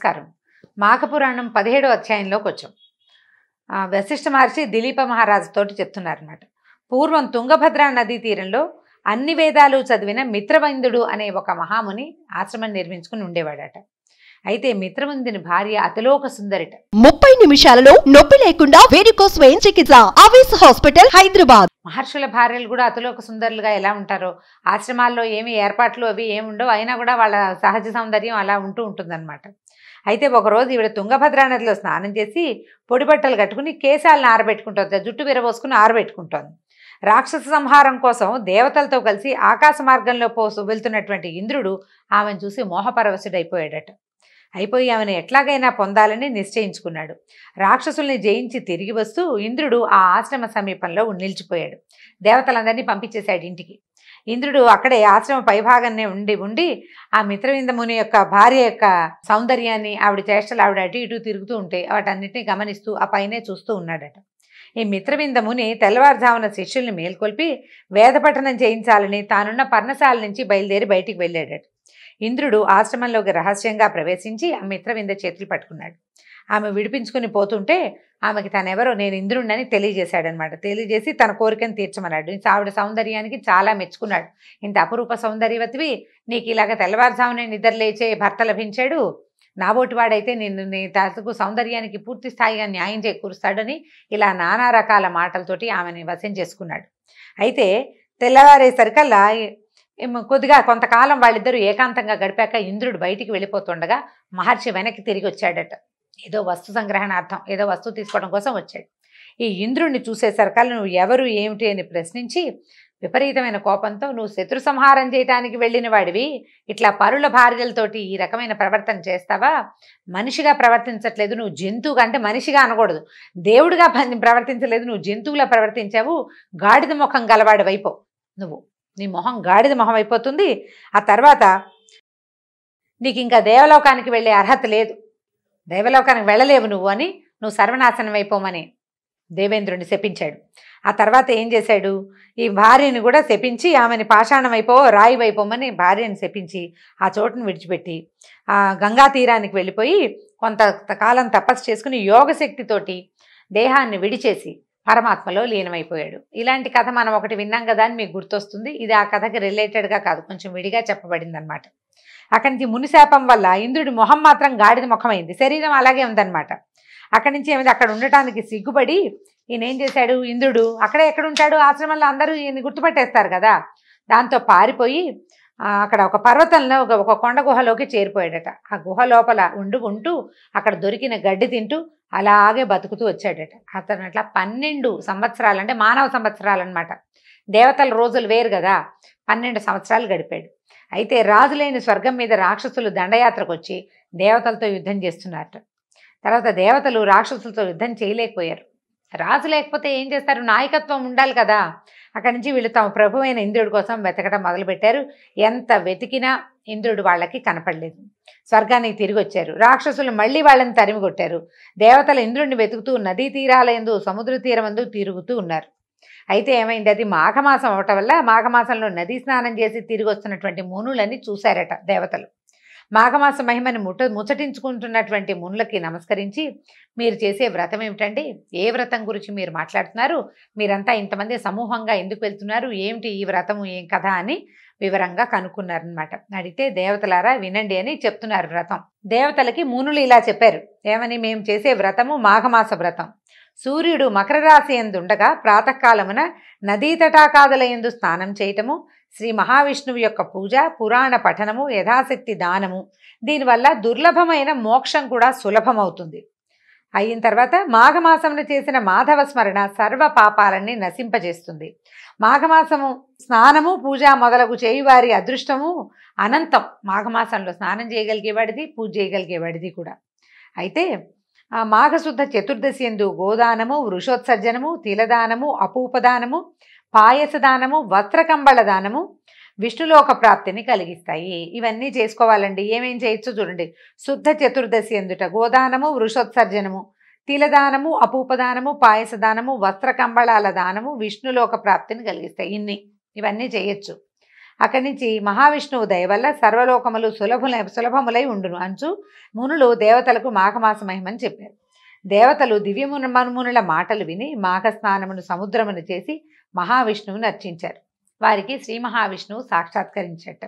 నమస్కారం. మాఘపురాణం 17వ అధ్యాయంలోకి వచ్చాం. వశిష్ఠ మహర్షి దిలీప మహారాజుతోటి చెప్తున్నారన్నమాట. పూర్వం తుంగభద్రా నదీ తీరంలో అన్ని వేదాలు చదివిన మిత్రవందుడు అనే ఒక మహాముని ఆశ్రమం నిర్మించుకుని ఉండేవాడట. అయితే మిత్రవంతుని భార్య అతిలోక సుందరిట. 30 నిమిషాలలో నొప్పి లేకుండా వేడికోస్ స్వయం చికిత్స ఆవేశ హాస్పిటల్ హైదరాబాద్. మహర్షుల భార్యలు కూడా అతిలోక సుందరులుగా ఎలా ఉంటారో, ఆశ్రమాల్లో ఏమి ఏర్పాట్లు అవి ఏమి ఉండవు, అయినా కూడా వాళ్ళ సహజ సౌందర్యం అలా ఉంటుందన్నమాట. అయితే ఒకరోజు ఈవిడ తుంగభద్రా నదిలో స్నానం చేసి పొడి బట్టలు కట్టుకుని కేశాలను ఆరబెట్టుకుంటుంది, జుట్టు విరబోసుకుని ఆరబెట్టుకుంటోంది. రాక్షస సంహారం కోసం దేవతలతో కలిసి ఆకాశ మార్గంలో వెళ్తున్నటువంటి ఇంద్రుడు ఆమెను చూసి మోహపరవశుడైపోయాడట. అయిపోయి ఆమెను ఎట్లాగైనా పొందాలని నిశ్చయించుకున్నాడు. రాక్షసుల్ని జయించి తిరిగి వస్తూ ఇంద్రుడు ఆ ఆశ్రమ సమీపంలో నిలిచిపోయాడు. దేవతలందరినీ పంపించేశాడు ఇంటికి. ఇంద్రుడు అక్కడే ఆశ్రమ పైభాగాన్నే ఉండి ఆ మిత్రవింద ముని యొక్క భార్య యొక్క సౌందర్యాన్ని, ఆవిడ చేష్టలు, ఆవిడ అటు ఇటు తిరుగుతూ ఉంటే వాటన్నిటిని గమనిస్తూ ఆ పైనే చూస్తూ ఉన్నాడట. ఈ మిత్రవింద ముని తెల్లవారుజామున శిష్యుల్ని మేల్కొల్పి వేదపఠనం చేయించాలని తానున్న పర్ణశాల నుంచి బయలుదేరి బయటికి వెళ్ళాడట. ఇంద్రుడు ఆశ్రమంలోకి రహస్యంగా ప్రవేశించి ఆ మిత్రవింద చేతులు పట్టుకున్నాడు. ఆమె విడిపించుకుని పోతుంటే ఆమెకి తనెవరో నేను ఇంద్రుడినని తెలియజేశాడనమాట. తెలియజేసి తన కోరికను తీర్చమన్నాడు. ఆవిడ సౌందర్యానికి చాలా మెచ్చుకున్నాడు. ఇంత అపురూప సౌందర్యవతివి, నీకు ఇలాగ తెల్లవారుజామునే నిద్ర లేచే భర్త లభించాడు, నాబోటి వాడైతే నీ తాతకు సౌందర్యానికి పూర్తి స్థాయిగా న్యాయం చేకూరుస్తాడని ఇలా నానా రకాల మాటలతోటి ఆమెని వశం చేసుకున్నాడు. అయితే తెల్లవారేసరికల్లా కొద్దిగా కొంతకాలం వాళ్ళిద్దరూ ఏకాంతంగా గడిపాక ఇంద్రుడు బయటికి వెళ్ళిపోతుండగా మహర్షి వెనక్కి తిరిగి వచ్చాడట. ఏదో వస్తు సంగ్రహణార్థం, ఏదో వస్తువు తీసుకోవడం కోసం వచ్చాడు. ఈ ఇంద్రుడిని చూసేసరికల్లా నువ్వు ఎవరు ఏమిటి అని ప్రశ్నించి విపరీతమైన కోపంతో, నువ్వు శత్రు సంహారం చేయటానికి వెళ్ళిన వాడివి, ఇట్లా పరుల భార్యలతోటి ఈ రకమైన ప్రవర్తన చేస్తావా? మనిషిగా ప్రవర్తించట్లేదు, నువ్వు జంతువుగా, అంటే మనిషిగా అనకూడదు, దేవుడిగా ప్రవర్తించలేదు, నువ్వు జంతువులా ప్రవర్తించావు, గాడిద ముఖం గలవాడి వైపో నువ్వు, నీ మొహం గాడిద మొహం అయిపోతుంది, ఆ తర్వాత నీకు ఇంకా దేవలోకానికి వెళ్ళే అర్హత లేదు, దేవలోకానికి వెళ్ళలేవు నువ్వు అని, నువ్వు సర్వనాశనం అయిపోమని దేవేంద్రుడిని శపించాడు. ఆ తర్వాత ఏం చేశాడు, ఈ భార్యని కూడా శపించి ఆమెని పాషాణం రాయి అయిపోమని భార్యని శపించి ఆ చోటును విడిచిపెట్టి ఆ గంగా తీరానికి వెళ్ళిపోయి కొంతకాలం తపస్సు చేసుకుని యోగశక్తితోటి దేహాన్ని విడిచేసి పరమాత్మలో లీనమైపోయాడు. ఇలాంటి కథ మనం ఒకటి విన్నాం కదా అని మీకు గుర్తొస్తుంది. ఇది ఆ కథకి రిలేటెడ్గా కాదు, కొంచెం విడిగా చెప్పబడింది అనమాట. అక్కడి నుంచి మునిశాపం వల్ల ఇంద్రుడి మొహం మాత్రం గాడిద ముఖమైంది, శరీరం అలాగే ఉందన్నమాట. అక్కడి నుంచి ఏమైంది, అక్కడ ఉండటానికి సిగ్గుపడి ఈయన ఏం చేశాడు, ఇంద్రుడు అక్కడే ఎక్కడ ఉంటాడు, ఆశ్రమంలో అందరూ ఈయన గుర్తుపట్టేస్తారు కదా, దాంతో పారిపోయి అక్కడ ఒక పర్వతంలో ఒక కొండ గుహలోకి చేరిపోయాడట. ఆ గుహ లోపల ఉంటూ అక్కడ దొరికిన గడ్డి తింటూ అలాగే బతుకుతూ వచ్చాడట. అతను అట్లా 12 సంవత్సరాలు, అంటే మానవ సంవత్సరాలు అనమాట, దేవతల రోజులు వేరు కదా, 12 సంవత్సరాలు గడిపాడు. అయితే రాజులేని స్వర్గం మీద రాక్షసులు దండయాత్రకు వచ్చి దేవతలతో యుద్ధం చేస్తున్నారట. తర్వాత దేవతలు రాక్షసులతో యుద్ధం చేయలేకపోయారు. రాజు లేకపోతే ఏం చేస్తారు, నాయకత్వం ఉండాలి కదా. అక్కడి నుంచి వీళ్ళు తమ ప్రభు అయిన ఇంద్రుడి కోసం వెతకడం మొదలుపెట్టారు. ఎంత వెతికినా ఇంద్రుడు వాళ్ళకి కనపడలేదు. స్వర్గానికి తిరిగి వచ్చారు. రాక్షసులు మళ్ళీ వాళ్ళని తరిమి కొట్టారు. దేవతలు ఇంద్రుడిని వెతుకుతూ నదీ తీరాలందు, సముద్ర తీరమందు తిరుగుతూ ఉన్నారు. అయితే ఏమైంది, అది మాఘమాసం అవటం వల్ల మాఘమాసంలో నదీ స్నానం చేసి తిరిగి వస్తున్నటువంటి మునులని చూశారట దేవతలు. మాఘమాస మహిమని ముచ్చటించుకుంటున్నటువంటి మునులకి నమస్కరించి, మీరు చేసే వ్రతం ఏమిటండి, ఏ వ్రతం గురించి మీరు మాట్లాడుతున్నారు, మీరంతా ఇంతమంది సమూహంగా ఎందుకు వెళ్తున్నారు, ఏమిటి ఈ వ్రతము, ఏం కథ అని వివరంగా కనుక్కున్నారనమాట. అడిగితే దేవతలారా వినండి అని చెప్తున్నారు వ్రతం. దేవతలకి మునులు ఇలా చెప్పారు, ఏమని, మేము చేసే వ్రతము మాఘమాస వ్రతం. సూర్యుడు మకర రాశి యందుండగా ప్రాతకాలమున నదీ తటాకాదుల యందు స్నానం చేయటము, శ్రీ మహావిష్ణువు యొక్క పూజ, పురాణ పఠనము, యథాశక్తి దానము, దీనివల్ల దుర్లభమైన మోక్షం కూడా సులభమవుతుంది. అయిన తర్వాత మాఘమాసమును చేసిన మాధవ స్మరణ సర్వ పాపాలన్నీ నశింపజేస్తుంది. మాఘమాసము స్నానము, పూజ మొదలగు చేయువారి అదృష్టము అనంతం. మాఘమాసంలో స్నానం చేయగలిగేవాడిది, పూజ చేయగలిగేవాడిది కూడా. అయితే మాఘశుద్ధ చతుర్దశి యందు గోదానము, వృషోత్సర్జనము, తిలదానము, అపూపదానము, పాయసదానము, వస్త్రకంబళ దానము విష్ణులోక ప్రాప్తిని కలిగిస్తాయి. ఇవన్నీ చేసుకోవాలండి. ఏమేం చేయొచ్చు చూడండి. శుద్ధ చతుర్దశి ఎందుట గోదానము, వృషోత్సర్జనము, తిలదానము, అపూపదానము, పాయసదానము, వస్త్రకంబళాల దానము విష్ణులోక ప్రాప్తిని కలిగిస్తాయి. ఇవన్నీ చేయొచ్చు. అక్కడి నుంచి మహావిష్ణువు దయ వల్ల సర్వలోకములు సులభములై ఉండును అంచు మునులు దేవతలకు మాఘమాస మహిమని చెప్పారు. దేవతలు దివ్యమునుల మాటలు విని మాఘ స్నానమును సముద్రమును చేసి మహావిష్ణువుని అర్చించారు. వారికి శ్రీ మహావిష్ణువు సాక్షాత్కరించట.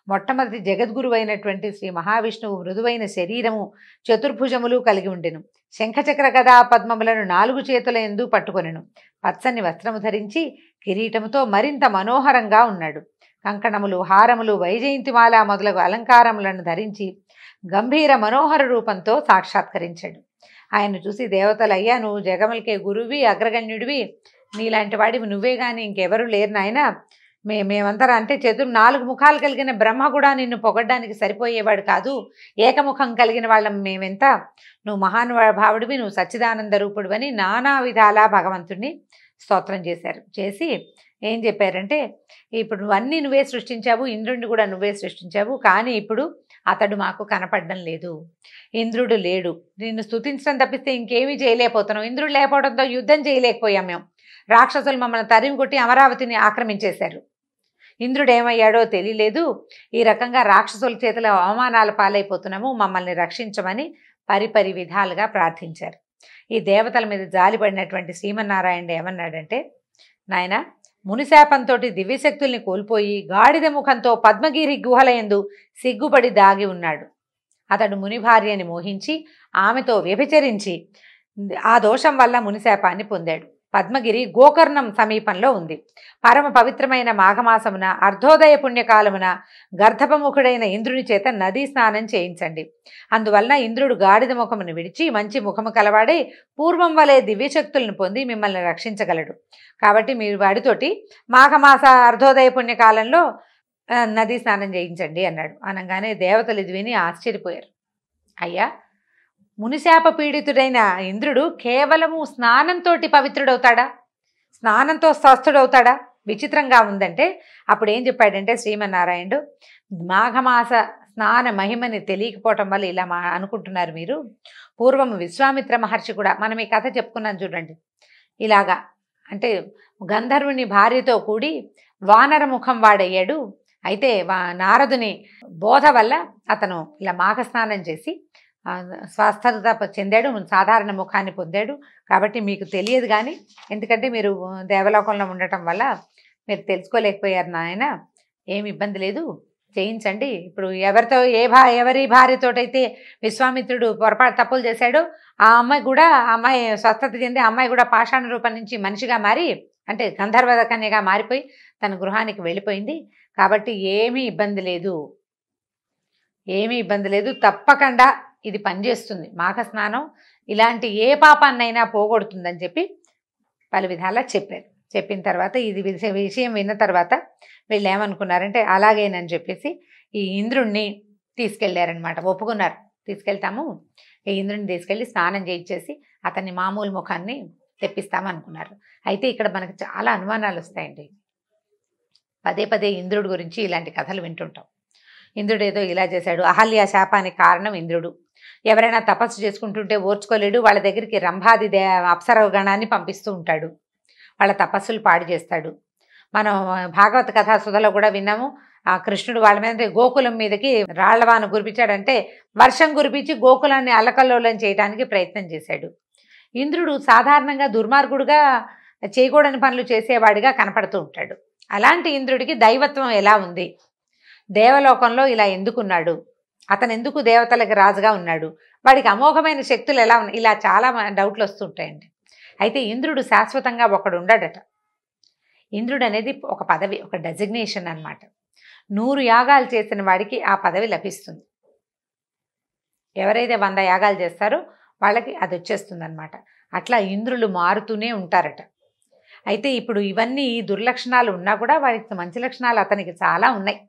మొట్టమొదటి జగద్గురు అయినటువంటి శ్రీ మహావిష్ణువు మృదువైన శరీరము, చతుర్భుజములు కలిగి ఉండెను. శంఖచక్ర గదా పద్మములను 4 చేతుల యందు పట్టుకొనెను. పచ్చని వస్త్రము ధరించి కిరీటముతో మరింత మనోహరంగా ఉన్నాడు. కంకణములు, హారములు, వైజయంతిమాల మొదలగు అలంకారములను ధరించి గంభీర మనోహర రూపంతో సాక్షాత్కరించాడు. ఆయన చూసి దేవతలు, అయ్యా నువ్వు జగములకే గురువి, అగ్రగణ్యుడివి, నీలాంటి వాడివి నువ్వే కానీ ఇంకెవరు లేరు నాయన. మేమందరం అంటే 4 ముఖాలు కలిగిన బ్రహ్మ కూడా నిన్ను పొగడ్డానికి సరిపోయేవాడు కాదు. ఏకముఖం కలిగిన వాళ్ళం మేమెంత. నువ్వు మహానుభావుడివి, నువ్వు సచ్చిదానంద రూపుడు అని నానా విధాలా భగవంతుడిని స్తోత్రం చేశారు. చేసి ఏం చెప్పారంటే, ఇప్పుడు నువ్వన్నీ నువ్వే సృష్టించావు, ఇంద్రుడిని కూడా నువ్వే సృష్టించావు, కానీ ఇప్పుడు అతడు మాకు కనపడడం లేదు, ఇంద్రుడు లేడు. నిన్ను స్తుతించడం తప్పిస్తే ఇంకేమీ చేయలేకపోతున్నాం. ఇంద్రుడు లేకపోవడంతో యుద్ధం చేయలేకపోయాం మేము. రాక్షసులు మమ్మల్ని తరిమి కొట్టి అమరావతిని ఆక్రమించేశారు. ఇంద్రుడు ఏమయ్యాడో తెలియలేదు. ఈ రకంగా రాక్షసుల చేతిలో అవమానాల పాలైపోతున్నాము, మమ్మల్ని రక్షించమని పరిపరి విధాలుగా ప్రార్థించారు. ఈ దేవతల మీద జాలిపడినటువంటి శ్రీమన్నారాయణుడు ఏమన్నాడంటే, నాయన మునిశాపంతో దివ్యశక్తుల్ని కోల్పోయి గాడిద ముఖంతో పద్మగిరి గుహలయందు సిగ్గుపడి దాగి ఉన్నాడు. అతడు ముని భార్యని మోహించి ఆమెతో వ్యభిచరించి ఆ దోషం వల్ల మునిశాపాన్ని పొందాడు. పద్మగిరి గోకర్ణం సమీపంలో ఉంది. పరమ పవిత్రమైన మాఘమాసమున అర్ధోదయ పుణ్యకాలమున గర్ధపముఖుడైన ఇంద్రుని చేత నదీ స్నానం చేయించండి. అందువలన ఇంద్రుడు గాడిద ముఖమును విడిచి మంచి ముఖము కలవాడై పూర్వం వలె దివ్యశక్తులను పొంది మిమ్మల్ని రక్షించగలడు. కాబట్టి మీరు వాడితోటి మాఘమాస అర్ధోదయ పుణ్యకాలంలో నదీ స్నానం చేయించండి అన్నాడు. అనగానే దేవతలు ఇది విని ఆశ్చర్యపోయారు. అయ్యా, మునిశాప పీడితుడైన ఇంద్రుడు కేవలము స్నానంతో పవిత్రుడవుతాడా? స్నానంతో స్వస్థుడవుతాడా? విచిత్రంగా ఉందంటే అప్పుడు ఏం చెప్పాడంటే శ్రీమన్నారాయణుడు, మాఘమాస స్నాన మహిమని తెలియకపోవటం వల్ల ఇలా అనుకుంటున్నారు మీరు. పూర్వం విశ్వామిత్ర మహర్షి కూడా, మనం ఈ కథ చెప్పుకున్నాం చూడండి, ఇలాగా అంటే గంధర్వుని భార్యతో కూడి వానర ముఖం వాడయ్యాడు. అయితే నారదుని బోధ వల్ల అతను ఇలా మాఘస్నానం చేసి స్వస్థత చెందాడు, సాధారణ ముఖాన్ని పొందాడు. కాబట్టి మీకు తెలియదు, కానీ ఎందుకంటే మీరు దేవలోకంలో ఉండటం వల్ల మీరు తెలుసుకోలేకపోయారు నాయన. ఏమి ఇబ్బంది లేదు, చేయించండి. ఇప్పుడు ఎవరి భార్యతోటైతే విశ్వామిత్రుడు పొరపాటు తప్పులు చేశాడో ఆ అమ్మాయి కూడా, అమ్మాయి స్వస్థత చెంది అమ్మాయి కూడా పాషాణ రూపం నుంచి మనిషిగా మారి, అంటే గంధర్వ కన్యగా మారిపోయి తన గృహానికి వెళ్ళిపోయింది. కాబట్టి ఏమీ ఇబ్బంది లేదు, ఏమీ ఇబ్బంది లేదు, తప్పకుండా ఇది పనిచేస్తుంది. మాఘ స్నానం ఇలాంటి ఏ పాపాన్నైనా పోగొడుతుందని చెప్పి పలు విధాలా చెప్పారు. చెప్పిన తర్వాత ఇది విషయం విన్న తర్వాత వీళ్ళు ఏమనుకున్నారంటే అలాగేనని చెప్పేసి ఈ ఇంద్రుణ్ణి తీసుకెళ్లారనమాట. ఒప్పుకున్నారు, తీసుకెళ్తాము, ఈ ఇంద్రుడిని తీసుకెళ్ళి స్నానం చేయించేసి అతన్ని మామూలు ముఖాన్ని తెప్పిస్తామనుకున్నారు. అయితే ఇక్కడ మనకు చాలా అనుమానాలు వస్తాయండి. పదే పదే ఇంద్రుడి గురించి ఇలాంటి కథలు వింటుంటాం. ఇంద్రుడు ఏదో ఇలా చేశాడు, అహల్య శాపానికి కారణం ఇంద్రుడు. ఎవరైనా తపస్సు చేసుకుంటుంటే ఓర్చుకోలేడు, వాళ్ళ దగ్గరికి రంభాది అప్సర గణాన్ని పంపిస్తూ ఉంటాడు, వాళ్ళ తపస్సులు పాడు చేస్తాడు. మనం భాగవత కథా సుధలో కూడా విన్నాము, ఆ కృష్ణుడు వాళ్ళ మీద గోకులం మీదకి రాళ్లవాన కురిపించాడంటే వర్షం కురిపించి గోకులాన్ని అల్లకల్లోలం చేయడానికి ప్రయత్నం చేశాడు. ఇంద్రుడు సాధారణంగా దుర్మార్గుడుగా చేయకూడని పనులు చేసేవాడిగా కనపడుతూ ఉంటాడు. అలాంటి ఇంద్రుడికి దైవత్వం ఎలా ఉంది? దేవలోకంలో ఇలా ఎందుకున్నాడు? అతను ఎందుకు దేవతలకు రాజుగా ఉన్నాడు? వాడికి అమోఘమైన శక్తులు ఎలా ఉన్నాయి? ఇలా చాలా డౌట్లు వస్తుంటాయండి. అయితే ఇంద్రుడు శాశ్వతంగా ఒకడు ఉండడట. ఇంద్రుడు అనేది ఒక పదవి, ఒక డెసిగ్నేషన్ అన్నమాట. 100 యాగాలు చేసిన వాడికి ఆ పదవి లభిస్తుంది. ఎవరైతే 100 యాగాలు చేస్తారో వాళ్ళకి అది వచ్చేస్తుంది అనమాట. అట్లా ఇంద్రులు మారుతూనే ఉంటారట. అయితే ఇప్పుడు ఇవన్నీ దుర్లక్షణాలు ఉన్నా కూడా వాడికి మంచి లక్షణాలు అతనికి చాలా ఉన్నాయి.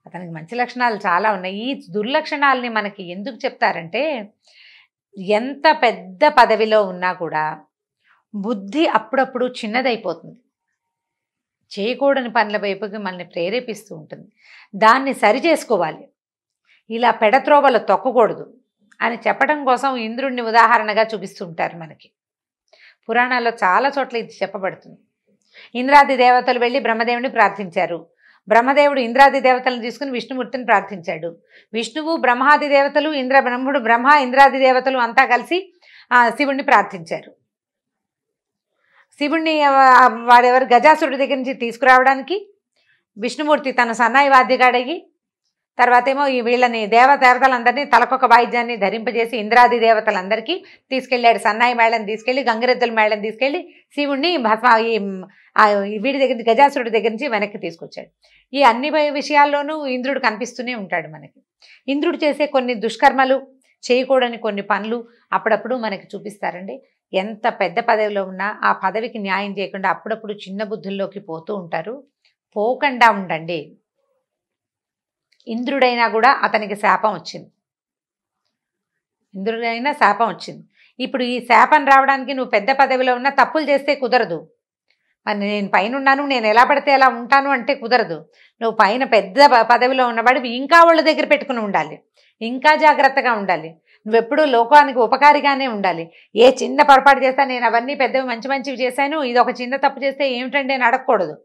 అతనికి మంచి లక్షణాలు చాలా ఉన్నాయి. ఈ దుర్లక్షణాలని మనకి ఎందుకు చెప్తారంటే, ఎంత పెద్ద పదవిలో ఉన్నా కూడా బుద్ధి అప్పుడప్పుడు చిన్నదైపోతుంది, చేయకూడని పనుల వైపుకి మనల్ని ప్రేరేపిస్తూ ఉంటుంది. దాన్ని సరి చేసుకోవాలి, ఇలా పెడత్రోవలు తొక్కకూడదు అని చెప్పడం కోసం ఇంద్రుడిని ఉదాహరణగా చూపిస్తుంటారు మనకి. పురాణాల్లో చాలా చోట్ల ఇది చెప్పబడుతుంది. ఇంద్రాది దేవతలు వెళ్ళి బ్రహ్మదేవుని ప్రార్థించారు. బ్రహ్మదేవుడు ఇంద్రాది దేవతలను తీసుకుని విష్ణుమూర్తిని ప్రార్థించాడు. విష్ణువు బ్రహ్మాది దేవతలు బ్రహ్మ ఇంద్రాది దేవతలు అంతా కలిసి శివుణ్ణి ప్రార్థించారు. శివుణ్ణి వాడెవరు గజాసురుడి దగ్గర నుంచి తీసుకురావడానికి విష్ణుమూర్తి తన సన్నాయి వాద్యగాడయ్యి, తర్వాత ఏమో వీళ్ళని దేవతలందరినీ తలకొక వాయిద్యాన్ని ధరింపజేసి ఇంద్రాది దేవతలందరికీ తీసుకెళ్ళాడు. సన్నాయి మేళని తీసుకెళ్ళి, గంగిరెద్దుల మేళని తీసుకెళ్ళి శివుణ్ణి వీడి దగ్గర నుంచి, గజాసురుడి దగ్గర నుంచి వెనక్కి తీసుకొచ్చాడు. ఈ అన్ని విషయాల్లోనూ ఇంద్రుడు కనిపిస్తూనే ఉంటాడు మనకి. ఇంద్రుడు చేసే కొన్ని దుష్కర్మలు, చేయకూడని కొన్ని పనులు అప్పుడప్పుడు మనకి చూపిస్తారండి. ఎంత పెద్ద పదవిలో ఉన్నా ఆ పదవికి న్యాయం చేయకుండా అప్పుడప్పుడు చిన్న బుద్ధుల్లోకి పోతూ ఉంటారు. పోకుండా ఉండండి. ఇంద్రుడైనా కూడా అతనికి శాపం వచ్చింది. శాపం వచ్చింది. ఇప్పుడు ఈ శాపం రావడానికి నువ్వు పెద్ద పదవిలో ఉన్నా తప్పులు చేస్తే కుదరదు. మరి నేను పైన ఉన్నాను, నేను ఎలా పడితే ఎలా ఉంటాను అంటే కుదరదు. నువ్వు పైన పెద్ద పదవిలో ఉన్నవాడివి ఇంకా వాళ్ళ దగ్గర పెట్టుకుని ఉండాలి, ఇంకా జాగ్రత్తగా ఉండాలి. నువ్వెప్పుడూ లోకానికి ఉపకారిగానే ఉండాలి. ఏ చిన్న పొరపాటు చేస్తా నేను అవన్నీ పెద్దవి మంచివి చేశాను, ఇది ఒక చిన్న తప్పు చేస్తే ఏమిటండి అని అడగకూడదు.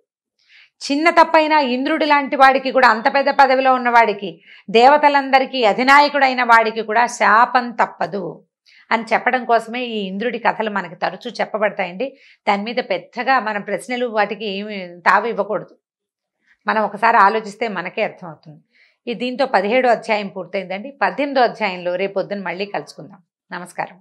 చిన్న తప్పైనా ఇంద్రుడి లాంటి వాడికి కూడా, అంత పెద్ద పదవిలో ఉన్నవాడికి, దేవతలందరికీ అధినాయకుడైన వాడికి కూడా శాపం తప్పదు అని చెప్పడం కోసమే ఈ ఇంద్రుడి కథలు మనకి తరచూ చెప్పబడతాయండి. దాని మీద పెద్దగా మనం ప్రశ్నలు వాటికి ఏమి తావు ఇవ్వకూడదు. మనం ఒకసారి ఆలోచిస్తే మనకే అర్థమవుతుంది. దీంతో 17వ అధ్యాయం పూర్తయిందండి. 18వ అధ్యాయంలో రేపొద్దున మళ్ళీ కలుసుకుందాం. నమస్కారం.